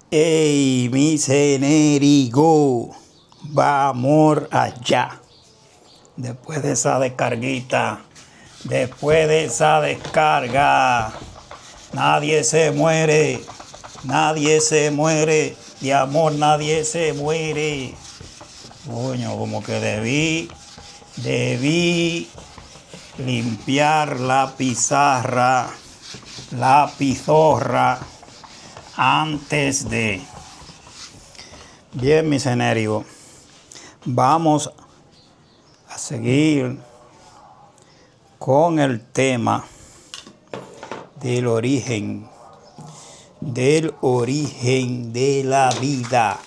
Ey, mi cenérigo, vamos allá. Después de esa descarguita, después de esa descarga, nadie se muere, de amor nadie se muere. Coño, como que debí limpiar la pizarra, la pizorra, antes de... Bien, mi cenérigo, vamos a seguir con el tema del origen de la vida,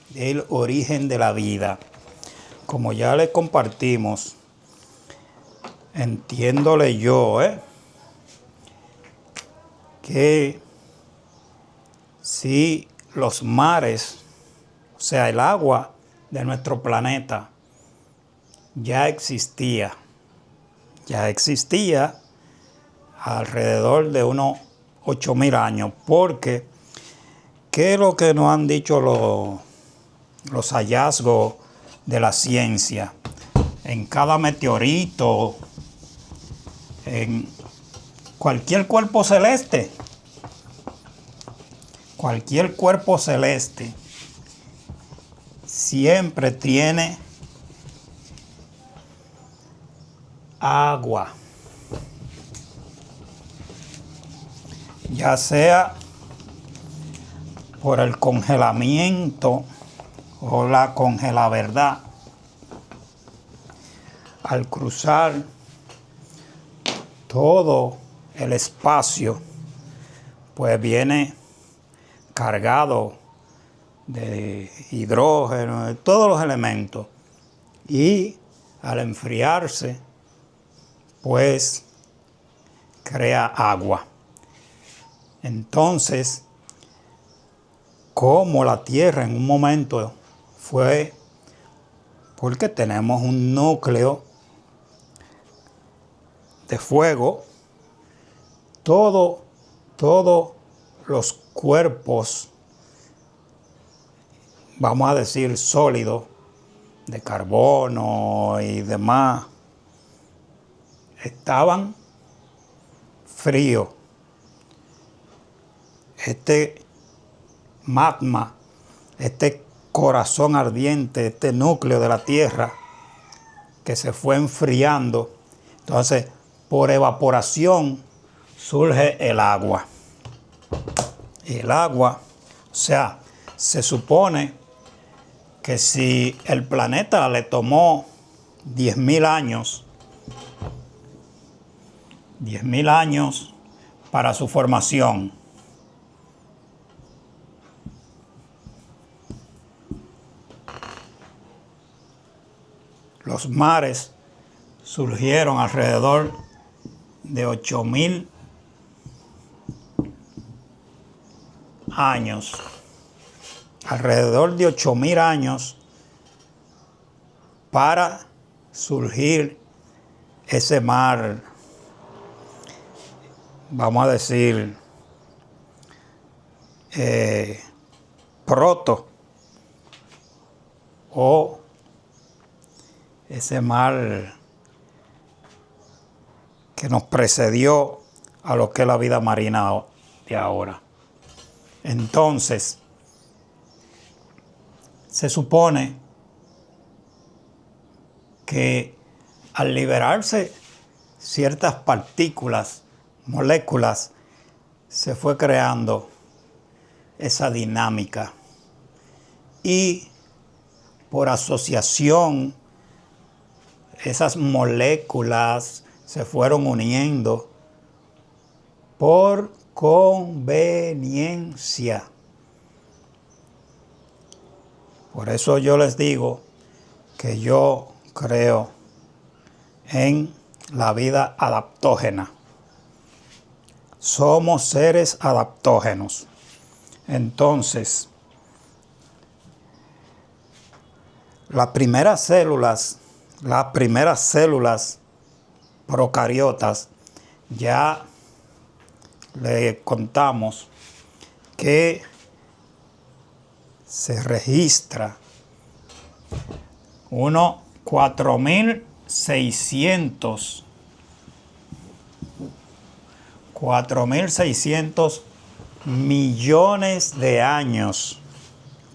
del origen de la vida. Como ya le compartimos, entiéndole yo, que si los mares, o sea, el agua de nuestro planeta, ya existía alrededor de unos 8.000 años, porque ¿qué es lo que nos han dicho los hallazgos de la ciencia? En cada meteorito, en cualquier cuerpo celeste, siempre tiene agua, ya sea por el congelamiento o la congelaverdad. Al cruzar todo el espacio, pues viene cargado de hidrógeno, de todos los elementos, y al enfriarse, pues crea agua. Entonces, como la Tierra en un momento fue, porque tenemos un núcleo de fuego, todos los cuerpos, vamos a decir sólidos, de carbono y demás, estaban fríos. Este magma, este corazón ardiente, este núcleo de la Tierra que se fue enfriando, entonces por evaporación surge el agua. Y el agua, o sea, se supone que si el planeta le tomó 10.000 años para su formación, los mares surgieron alrededor de 8.000 años. Alrededor de 8.000 años para surgir ese mar, vamos a decir, proto, o ese mar que nos precedió a lo que es la vida marina de ahora. Entonces, se supone que al liberarse ciertas partículas, moléculas, se fue creando esa dinámica. Y por asociación, esas moléculas se fueron uniendo por conveniencia. Por eso yo les digo que yo creo en la vida adaptógena. Somos seres adaptógenos. Entonces, las primeras células procariotas, ya le contamos que se registra 4.600 millones de años.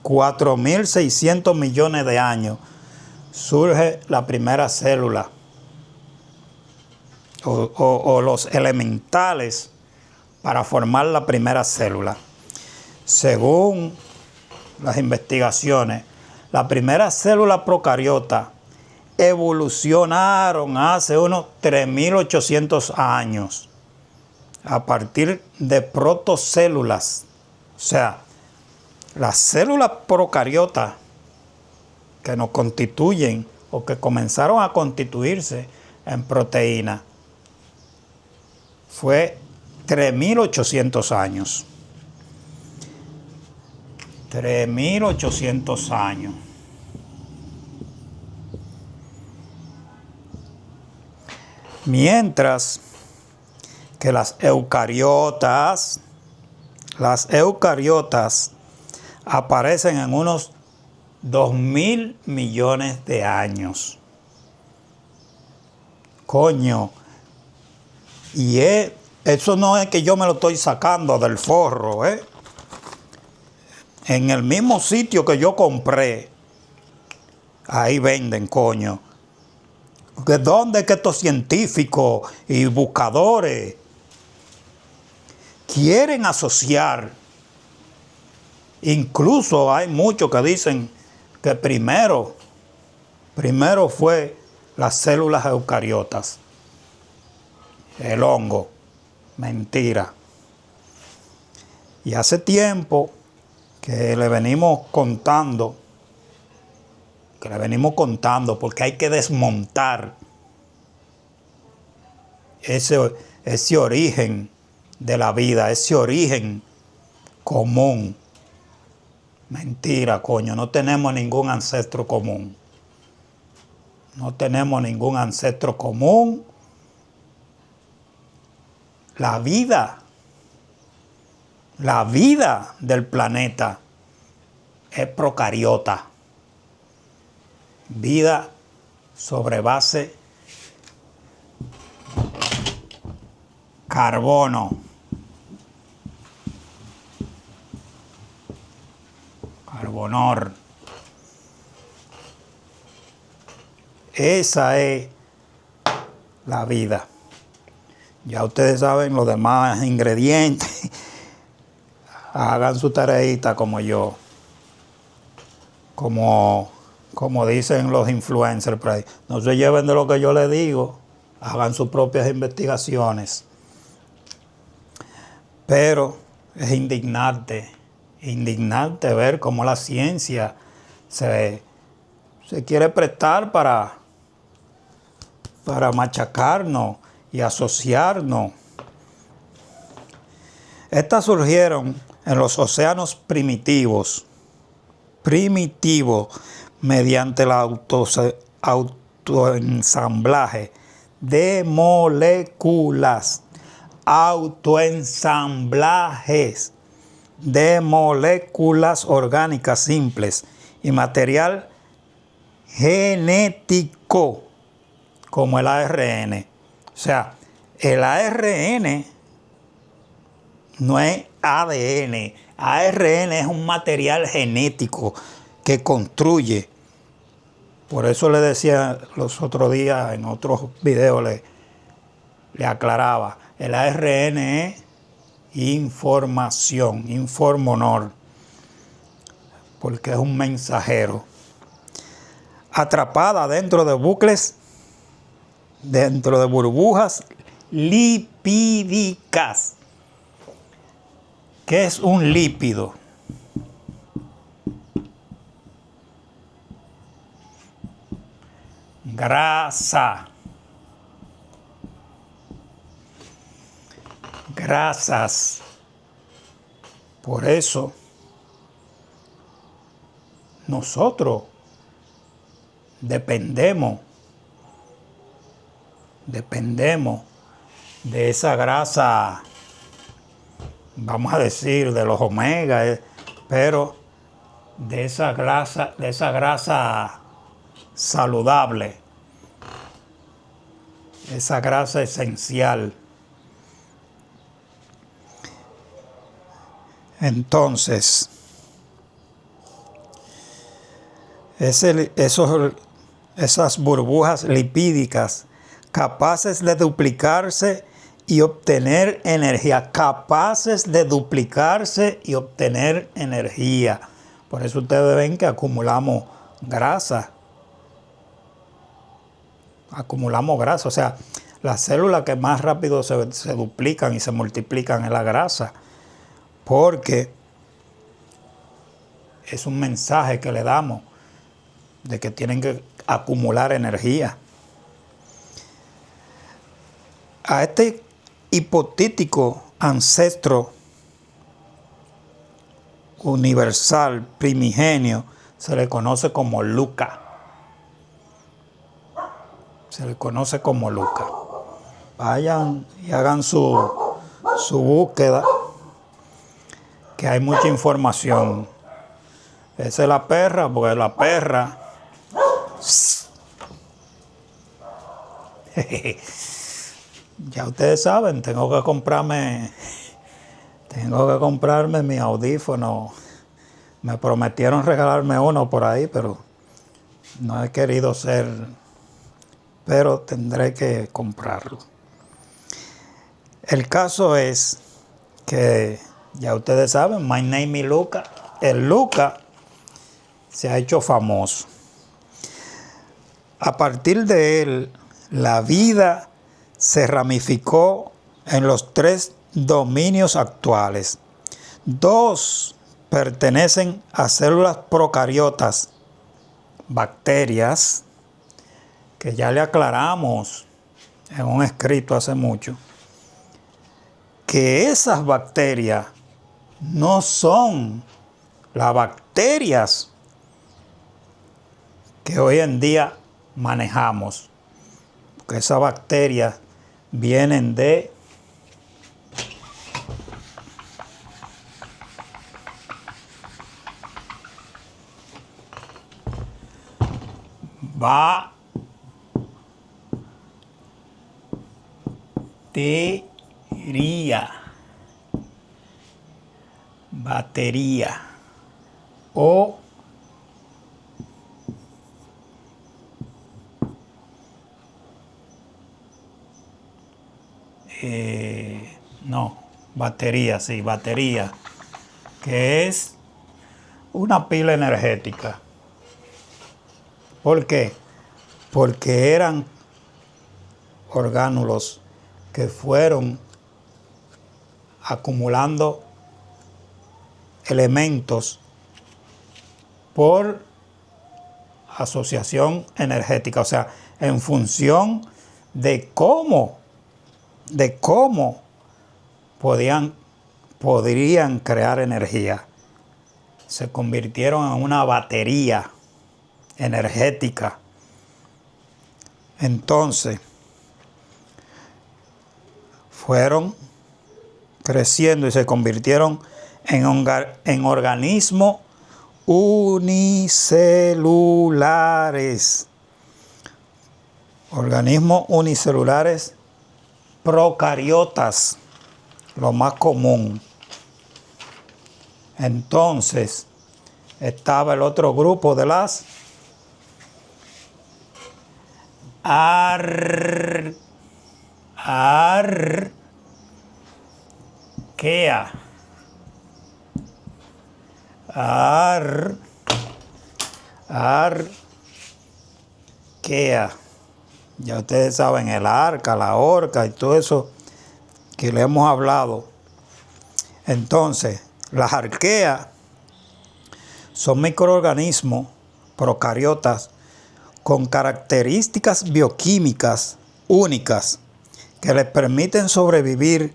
4.600 millones de años surge la primera célula o los elementales para formar la primera célula. Según las investigaciones, la primera célula procariota evolucionaron hace unos 3.800 años a partir de protocélulas. O sea, las células procariotas que nos constituyen o que comenzaron a constituirse en proteína fue 3.800 años. 3.800 años. Mientras que las eucariotas aparecen en unos 2.000 millones de años. Coño. Y eso no es que yo me lo estoy sacando del forro, ¿eh? En el mismo sitio que yo compré, ahí venden, coño. ¿De dónde es que estos científicos y buscadores quieren asociar? Incluso hay muchos que dicen que primero fue las células eucariotas, el hongo. Mentira. Y hace tiempo que le venimos contando, porque hay que desmontar ese origen de la vida, ese origen común. Mentira, coño, no tenemos ningún ancestro común. No tenemos ningún ancestro común. La vida del planeta es procariota. Vida sobre base carbono. Carbonor. Esa es la vida. Ya ustedes saben los demás ingredientes. Hagan su tareita como yo. Como dicen los influencers por ahí. No se lleven de lo que yo les digo. Hagan sus propias investigaciones. Pero es indignante ver cómo la ciencia se quiere prestar para machacarnos y asociarnos. Estas surgieron en los océanos primitivos, mediante el autoensamblaje de moléculas, autoensamblajes de moléculas orgánicas simples y material genético como el ARN. O sea, el ARN no es ADN. ARN es un material genético que construye. Por eso le decía los otros días, en otros videos le aclaraba. El ARN es información, informonor, porque es un mensajero. Atrapada dentro de bucles, dentro de burbujas lipídicas. ¿Qué es un lípido? Grasa. Grasas. Por eso nosotros dependemos de esa grasa, vamos a decir, de los omegas, pero de esa grasa saludable, esa grasa esencial. Entonces, esas burbujas lipídicas capaces de duplicarse y obtener energía, capaces de duplicarse y obtener energía. Por eso ustedes ven que acumulamos grasa. O sea, las células que más rápido se duplican y se multiplican es la grasa, porque es un mensaje que le damos de que tienen que acumular energía. A este hipotético ancestro universal primigenio se le conoce como Luca. Se le conoce como Luca. Vayan y hagan su búsqueda, que hay mucha información. Esa es la perra, porque la perra ya ustedes saben, tengo que comprarme mi audífono. Me prometieron regalarme uno por ahí, pero no he querido ser, pero tendré que comprarlo. El caso es que ya ustedes saben, my name is Luca. El Luca se ha hecho famoso. A partir de él, la vida se ramificó en los 3 dominios actuales. 2 pertenecen a células procariotas, bacterias, que ya le aclaramos en un escrito hace mucho, que esas bacterias no son las bacterias que hoy en día manejamos, porque esas bacterias vienen de batería o batería, que es una pila energética. ¿Por qué? Porque eran orgánulos que fueron acumulando elementos por asociación energética, o sea, en función de cómo podrían crear energía. Se convirtieron en una batería energética. Entonces, fueron creciendo y se convirtieron en organismos unicelulares. Organismos unicelulares procariotas, lo más común. Entonces, estaba el otro grupo de las arquea. Ya ustedes saben, el arca, la orca y todo eso que le hemos hablado. Entonces, las arqueas son microorganismos procariotas con características bioquímicas únicas que les permiten sobrevivir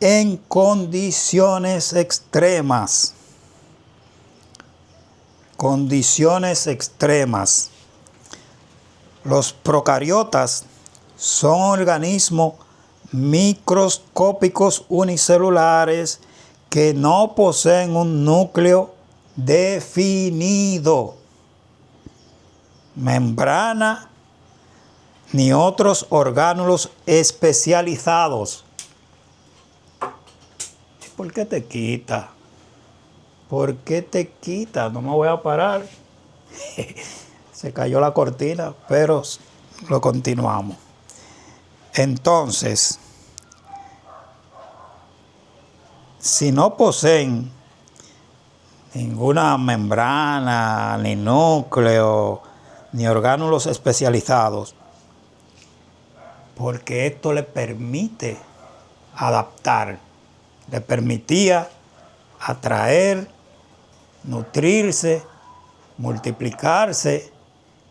en condiciones extremas. Los procariotas son organismos microscópicos unicelulares que no poseen un núcleo definido, membrana ni otros orgánulos especializados. ¿Por qué te quita? ¿Por qué te quita? No me voy a parar. Se cayó la cortina, pero lo continuamos. Entonces, si no poseen ninguna membrana, ni núcleo, ni orgánulos especializados, porque esto le permite adaptar, le permitía atraer, nutrirse, multiplicarse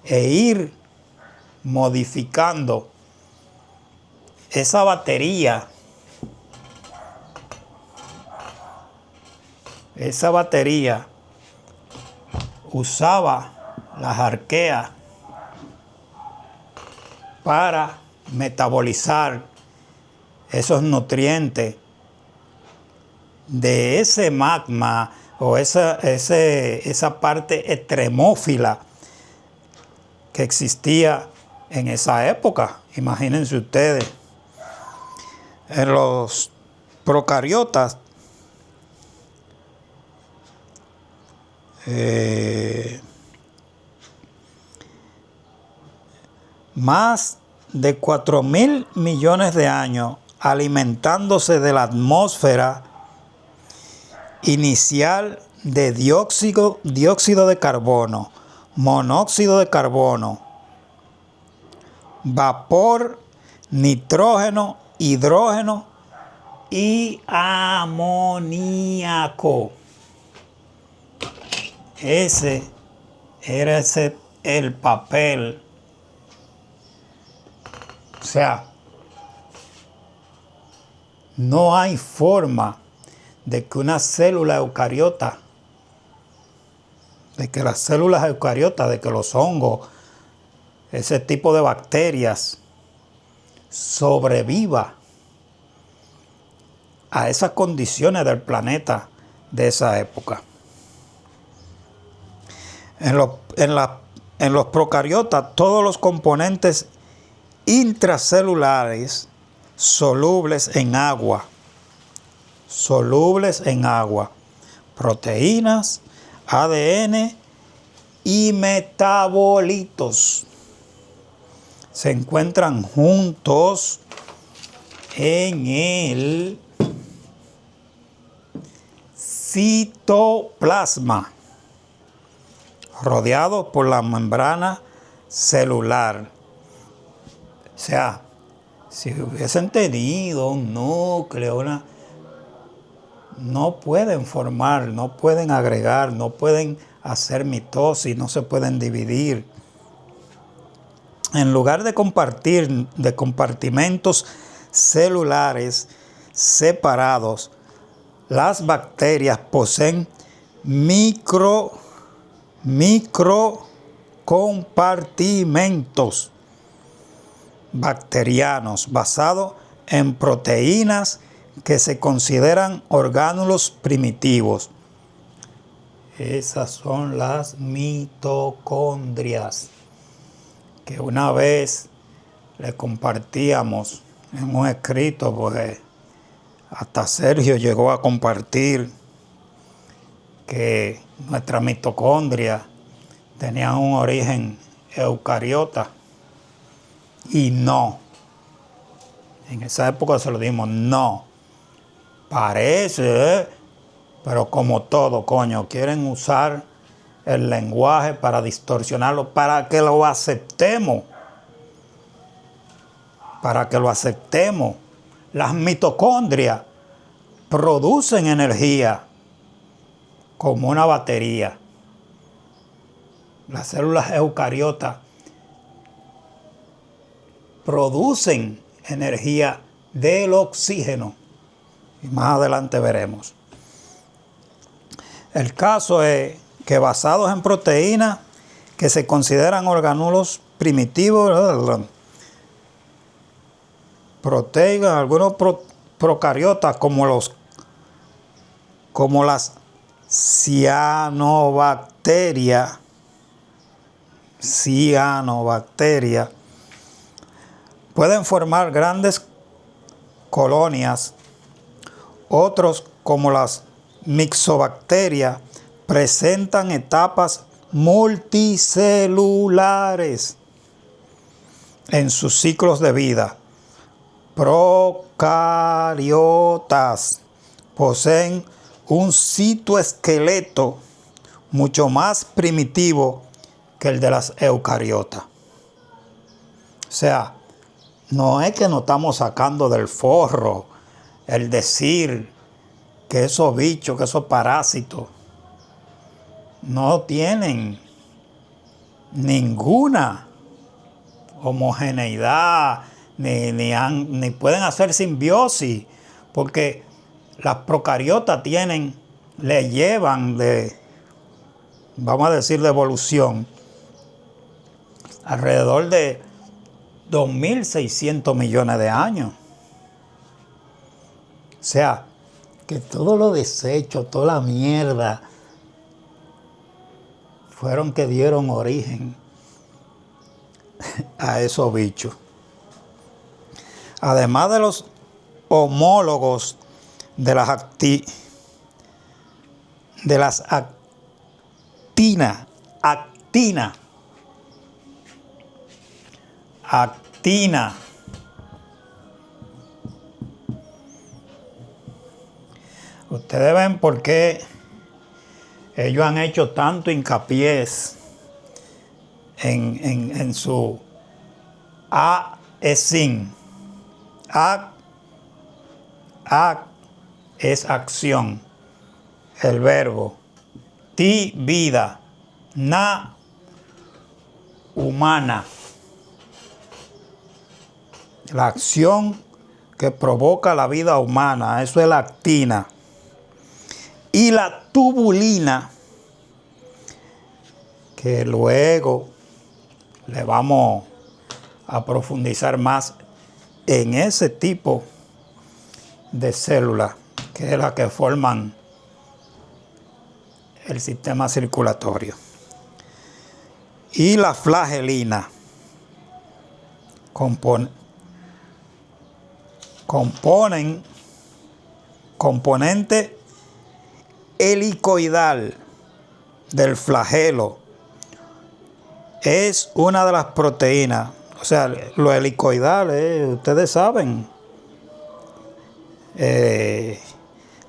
e ir modificando esa batería. Esa batería usaba las arqueas para metabolizar esos nutrientes de ese magma o esa parte extremófila que existía en esa época. Imagínense ustedes, en los procariotas, más de 4.000 millones de años alimentándose de la atmósfera inicial de dióxido de carbono, monóxido de carbono, vapor, nitrógeno, hidrógeno y amoníaco. Ese era el papel. O sea, no hay forma de que una célula eucariota, de que las células eucariotas, de que los hongos, ese tipo de bacterias, sobreviva a esas condiciones del planeta de esa época. En los procariotas, todos los componentes intracelulares solubles en agua, proteínas, ADN y metabolitos se encuentran juntos en el citoplasma, rodeados por la membrana celular. O sea, si hubiesen tenido un núcleo, no pueden formar, no pueden agregar, no pueden hacer mitosis, no se pueden dividir. En lugar de compartir de compartimentos celulares separados, las bacterias poseen microcompartimentos bacterianos basados en proteínas que se consideran orgánulos primitivos. Esas son las mitocondrias, que una vez le compartíamos en un escrito, pues hasta Sergio llegó a compartir que nuestras mitocondrias tenían un origen eucariota. Y no, en esa época se lo dimos, no, parece, pero como todo, coño, quieren usar el lenguaje para distorsionarlo, para que lo aceptemos, Las mitocondrias producen energía como una batería. Las células eucariotas producen energía del oxígeno. Y más adelante veremos. El caso es que basados en proteínas que se consideran orgánulos primitivos, algunos procariotas como las cianobacteria, pueden formar grandes colonias. Otros, como las mixobacterias, presentan etapas multicelulares en sus ciclos de vida. Procariotas poseen un citoesqueleto mucho más primitivo que el de las eucariotas. O sea, no es que nos estamos sacando del forro el decir que esos bichos, que esos parásitos no tienen ninguna homogeneidad, ni pueden hacer simbiosis, porque las procariotas le llevan vamos a decir, de evolución, alrededor de 2.600 millones de años. O sea, que todos los desechos, toda la mierda, fueron que dieron origen a esos bichos. Además de los homólogos de las actina. Ustedes ven por qué ellos han hecho tanto hincapié en su A-E-SIN. A es acción, el verbo. Ti, vida. Na, humana. La acción que provoca la vida humana, eso es la actina. Y la tubulina, que luego le vamos a profundizar más en ese tipo de células, que es la que forman el sistema circulatorio. Y la flagelina, componente helicoidal del flagelo. Es una de las proteínas. O sea, lo helicoidal, ustedes saben,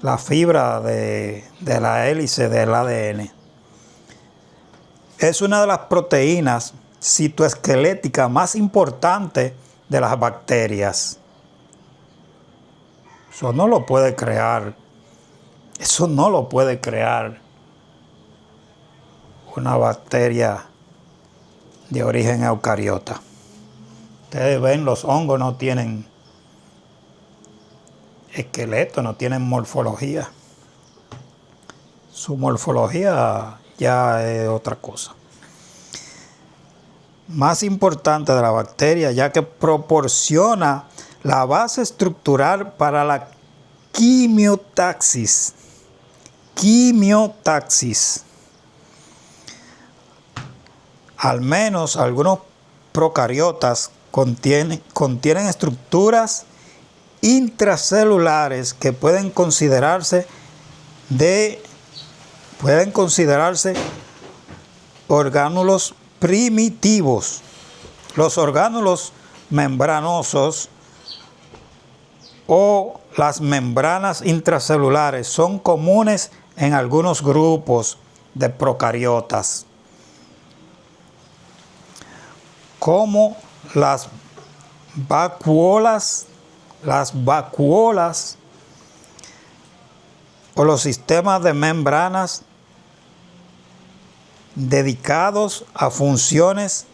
la fibra de la hélice del ADN. Es una de las proteínas citoesqueléticas más importantes de las bacterias. Eso no lo puede crear una bacteria de origen eucariota. Ustedes ven, los hongos no tienen esqueleto, no tienen morfología. Su morfología ya es otra cosa. Más importante de la bacteria, ya que proporciona la base estructural para la quimiotaxis. Al menos algunos procariotas contienen estructuras intracelulares que pueden considerarse orgánulos primitivos. Los orgánulos membranosos o las membranas intracelulares son comunes en algunos grupos de procariotas, como las vacuolas o los sistemas de membranas dedicados a funciones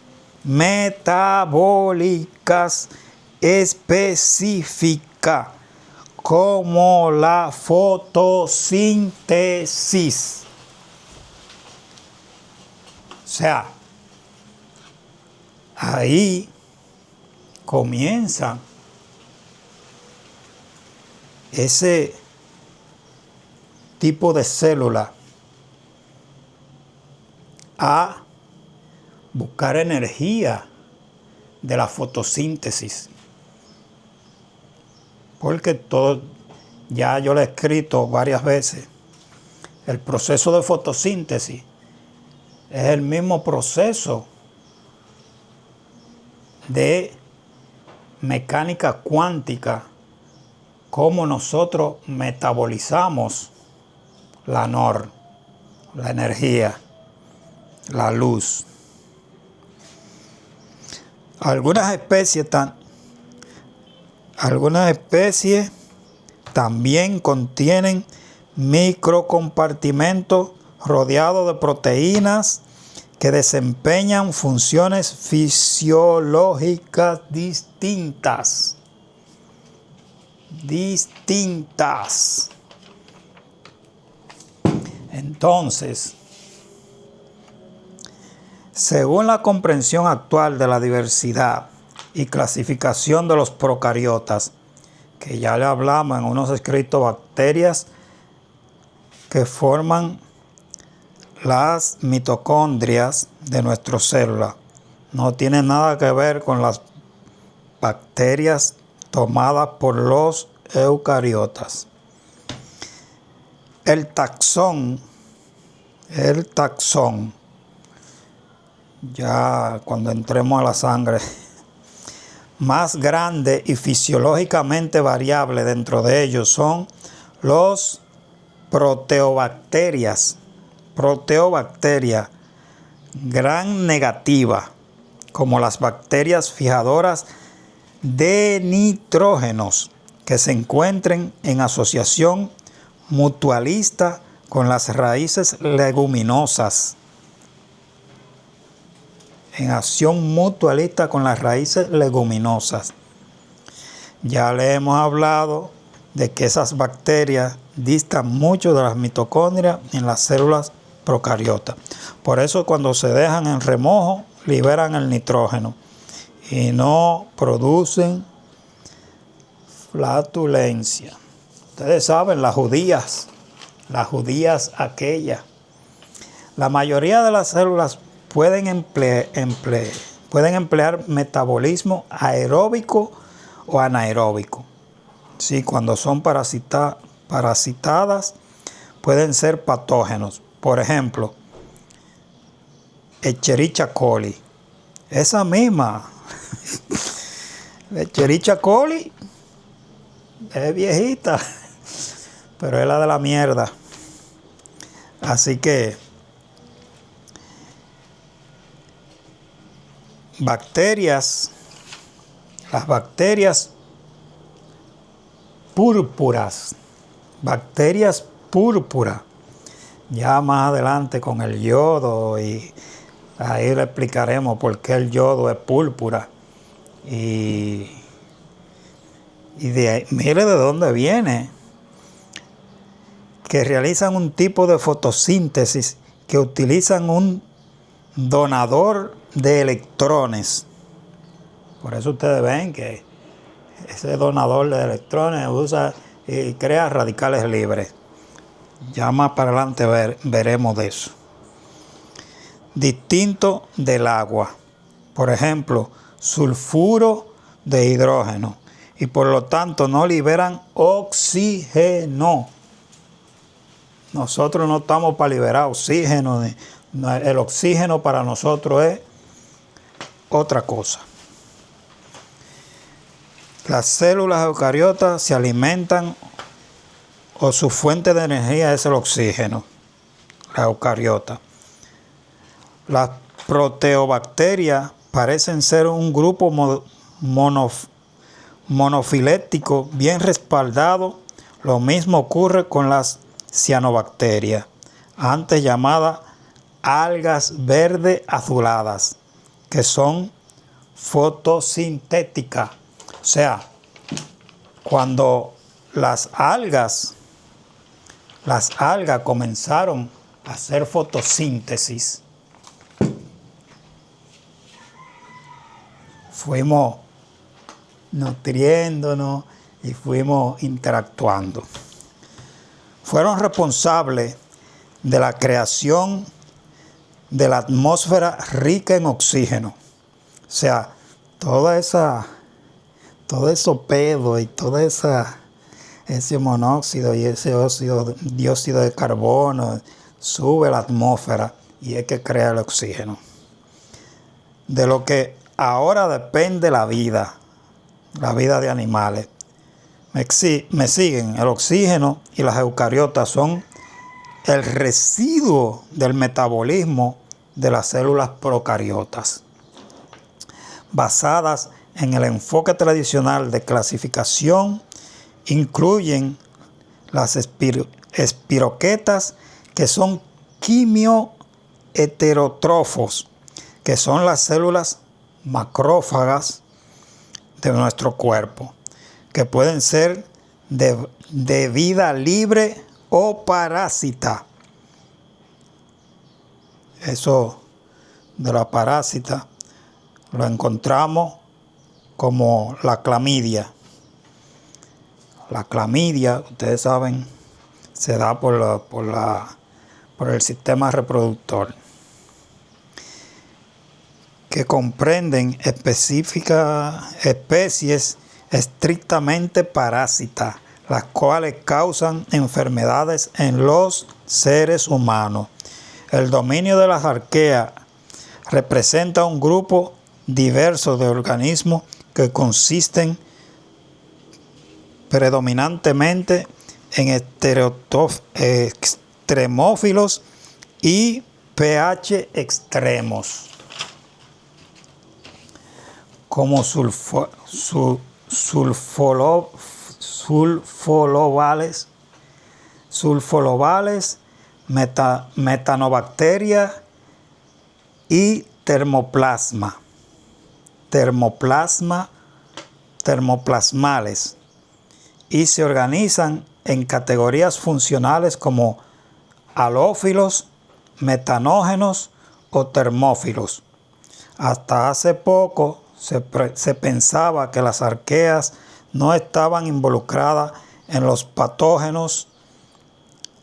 metabólicas específicas, como la fotosíntesis. O sea, ahí comienza ese tipo de célula a buscar energía de la fotosíntesis. Porque todo, ya yo lo he escrito varias veces, el proceso de fotosíntesis es el mismo proceso de mecánica cuántica, como nosotros metabolizamos la NOR, la energía, la luz. Algunas especies también contienen microcompartimentos rodeados de proteínas que desempeñan funciones fisiológicas distintas. Entonces, según la comprensión actual de la diversidad y clasificación de los procariotas, que ya le hablamos en unos escritos, bacterias que forman las mitocondrias de nuestras células, no tiene nada que ver con las bacterias tomadas por los eucariotas. El taxón, ya cuando entremos a la sangre, más grande y fisiológicamente variable dentro de ellos son los proteobacterias, gran negativa, como las bacterias fijadoras de nitrógenos, que se encuentran en asociación mutualista con las raíces leguminosas. En acción mutualista con las raíces leguminosas. Ya le hemos hablado de que esas bacterias distan mucho de las mitocondrias en las células procariotas. Por eso cuando se dejan en remojo, liberan el nitrógeno y no producen flatulencia. Ustedes saben, las judías aquellas. La mayoría de las células pueden emplear metabolismo aeróbico o anaeróbico. Sí, cuando son parasitadas, pueden ser patógenos. Por ejemplo, Escherichia coli. Esa misma. Escherichia coli es viejita, pero es la de la mierda. Así que las bacterias púrpuras, ya más adelante con el yodo, y ahí le explicaremos por qué el yodo es púrpura. Y mire de dónde viene, que realizan un tipo de fotosíntesis que utilizan un donador de electrones. Por eso ustedes ven que ese donador de electrones usa y crea radicales libres. Ya más para adelante veremos de eso. Distinto del agua. Por ejemplo, sulfuro de hidrógeno. Y por lo tanto no liberan oxígeno. Nosotros no estamos para liberar oxígeno. El oxígeno para nosotros es otra cosa. Las células eucariotas se alimentan o su fuente de energía es el oxígeno, la eucariota. Las proteobacterias parecen ser un grupo monofilético bien respaldado. Lo mismo ocurre con las cianobacterias, antes llamadas algas verde azuladas, que son fotosintéticas. O sea, cuando las algas comenzaron a hacer fotosíntesis, fuimos nutriéndonos y fuimos interactuando. Fueron responsables de la creación de la atmósfera rica en oxígeno. O sea, todo eso pedo y ese monóxido y ese dióxido de carbono sube a la atmósfera y es que crea el oxígeno. De lo que ahora depende la vida de animales. Me siguen, el oxígeno y las eucariotas son el residuo del metabolismo de las células procariotas. Basadas en el enfoque tradicional de clasificación, incluyen las espiroquetas, que son quimioheterótrofos, que son las células macrófagas de nuestro cuerpo, que pueden ser de vida libre o parásita. Eso de la parásita lo encontramos como la clamidia. La clamidia, ustedes saben, se da por el sistema reproductor, que comprenden específicas especies estrictamente parásitas, las cuales causan enfermedades en los seres humanos. El dominio de las arqueas representa un grupo diverso de organismos que consisten predominantemente en extremófilos y pH extremos, como sulfolobales, metanobacterias y termoplasmales, y se organizan en categorías funcionales como halófilos, metanógenos o termófilos. Hasta hace poco se pensaba que las arqueas no estaban involucradas en los patógenos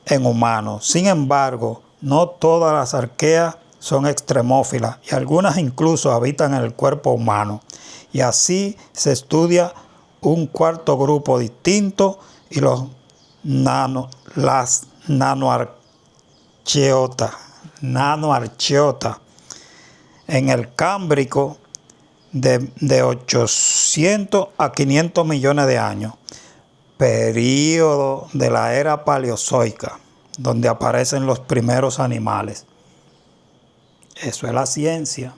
en humanos. Sin embargo, no todas las arqueas son extremófilas y algunas incluso habitan en el cuerpo humano. Y así se estudia un cuarto grupo distinto, y las nanoarcheotas en el Cámbrico de 800 a 500 millones de años, período de la era paleozoica, donde aparecen los primeros animales. Eso es la ciencia.